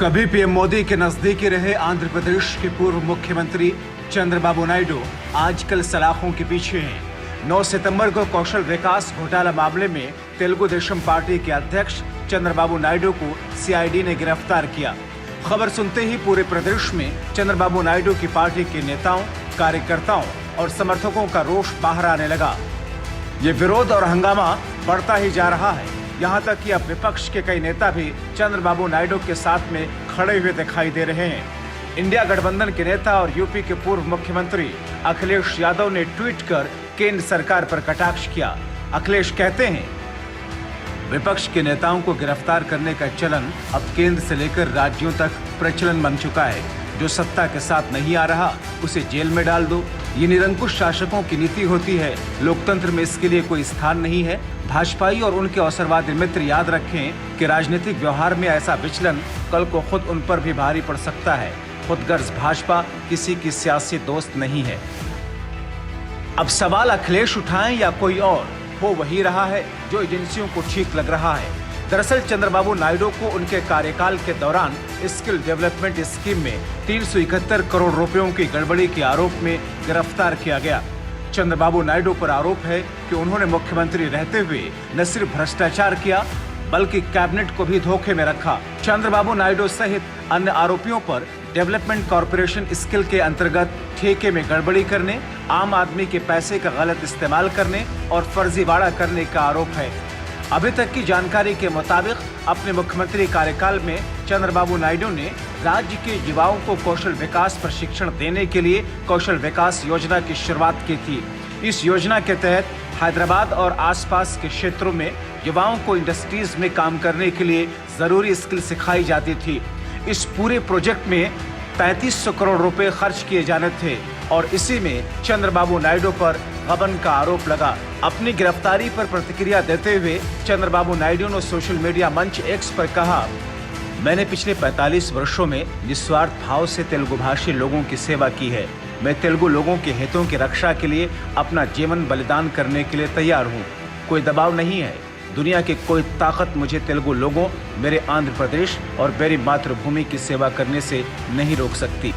कभी पीएम मोदी के नजदीकी रहे आंध्र प्रदेश के पूर्व मुख्यमंत्री चंद्रबाबू नायडू आजकल सलाखों के पीछे हैं। 9 सितंबर को कौशल विकास घोटाला मामले में तेलुगु देशम पार्टी के अध्यक्ष चंद्रबाबू नायडू को सीआईडी ने गिरफ्तार किया। खबर सुनते ही पूरे प्रदेश में चंद्रबाबू नायडू की पार्टी के नेताओं, कार्यकर्ताओं और समर्थकों का रोष बाहर आने लगा। ये विरोध और हंगामा बढ़ता ही जा रहा है। यहाँ तक कि अब विपक्ष के कई नेता भी चंद्रबाबू नायडू के साथ में खड़े हुए दिखाई दे रहे हैं। इंडिया गठबंधन के नेता और यूपी के पूर्व मुख्यमंत्री अखिलेश यादव ने ट्वीट कर केंद्र सरकार पर कटाक्ष किया। अखिलेश कहते हैं, विपक्ष के नेताओं को गिरफ्तार करने का चलन अब केंद्र से लेकर राज्यों तक प्रचलन बन चुका है। जो सत्ता के साथ नहीं आ रहा उसे जेल में डाल दो। ये निरंकुश शासकों की नीति होती है। लोकतंत्र में इसके लिए कोई स्थान नहीं है। भाजपाई और उनके अवसरवादी मित्र याद रखें कि राजनीतिक व्यवहार में ऐसा विचलन कल को खुद उन पर भी भारी पड़ सकता है। खुदगर्ज भाजपा किसी की सियासी दोस्त नहीं है। अब सवाल अखिलेश उठाएं या कोई और, हो वही रहा है जो एजेंसियों को ठीक लग रहा है। दरअसल चंद्रबाबू नायडू को उनके कार्यकाल के दौरान स्किल डेवलपमेंट स्कीम में 371 करोड़ रुपयों की गड़बड़ी के आरोप में गिरफ्तार किया गया। चंद्रबाबू नायडू पर आरोप है कि उन्होंने मुख्यमंत्री रहते हुए न सिर्फ भ्रष्टाचार किया बल्कि कैबिनेट को भी धोखे में रखा। चंद्रबाबू नायडू सहित अन्य आरोपियों पर डेवलपमेंट कॉरपोरेशन स्किल के अंतर्गत ठेके में गड़बड़ी करने, आम आदमी के पैसे का गलत इस्तेमाल करने और फर्जीवाड़ा करने का आरोप है। अभी तक की जानकारी के मुताबिक अपने मुख्यमंत्री कार्यकाल में चंद्रबाबू नायडू ने राज्य के युवाओं को कौशल विकास प्रशिक्षण देने के लिए कौशल विकास योजना की शुरुआत की थी। इस योजना के तहत हैदराबाद और आसपास के क्षेत्रों में युवाओं को इंडस्ट्रीज में काम करने के लिए जरूरी स्किल सिखाई जाती थी। इस पूरे प्रोजेक्ट में 3300 करोड़ रुपए खर्च किए जाने थे और इसी में चंद्रबाबू नायडू पर गबन का आरोप लगा। अपनी गिरफ्तारी पर प्रतिक्रिया देते हुए चंद्रबाबू नायडू ने सोशल मीडिया मंच एक्स पर कहा, मैंने पिछले 45 वर्षों में निस्वार्थ भाव से तेलुगु भाषी लोगों की सेवा की है। मैं तेलुगु लोगों के हितों की रक्षा के लिए अपना जीवन बलिदान करने के लिए तैयार हूँ। कोई दबाव नहीं है। दुनिया की कोई ताकत मुझे तेलुगु लोगों, मेरे आंध्र प्रदेश और मेरी मातृभूमि की सेवा करने से नहीं रोक सकती।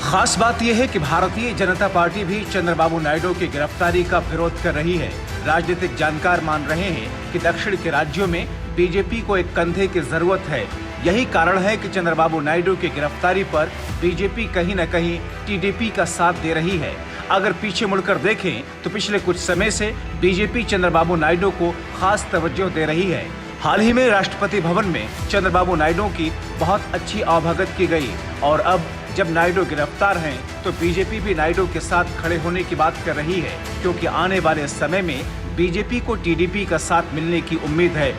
खास बात यह है कि भारतीय जनता पार्टी भी चंद्रबाबू नायडू की गिरफ्तारी का विरोध कर रही है। राजनीतिक जानकार मान रहे हैं कि दक्षिण के राज्यों में बीजेपी को एक कंधे की जरूरत है। यही कारण है कि चंद्रबाबू नायडू की गिरफ्तारी पर बीजेपी कहीं न कहीं टीडीपी का साथ दे रही है। अगर पीछे मुड़कर देखें तो पिछले कुछ समय से बीजेपी चंद्रबाबू नायडू को खास तवज्जो दे रही है। हाल ही में राष्ट्रपति भवन में चंद्रबाबू नायडू की बहुत अच्छी आवभगत की गई और अब जब नायडू गिरफ्तार हैं तो बीजेपी भी नायडू के साथ खड़े होने की बात कर रही है, क्योंकि आने वाले समय में बीजेपी को टीडीपी का साथ मिलने की उम्मीद है।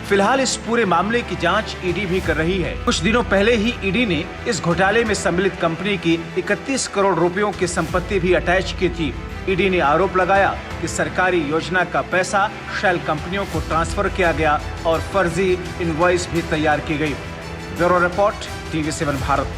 फिलहाल इस पूरे मामले की जांच ईडी भी कर रही है। कुछ दिनों पहले ही ईडी ने इस घोटाले में सम्मिलित कंपनी की 31 करोड़ रुपयों की संपत्ति भी अटैच की थी। ईडी ने आरोप लगाया कि सरकारी योजना का पैसा शेल कंपनियों को ट्रांसफर किया गया और फर्जी इनवॉइस भी तैयार की गई। Bureau report, TV7 Bharat.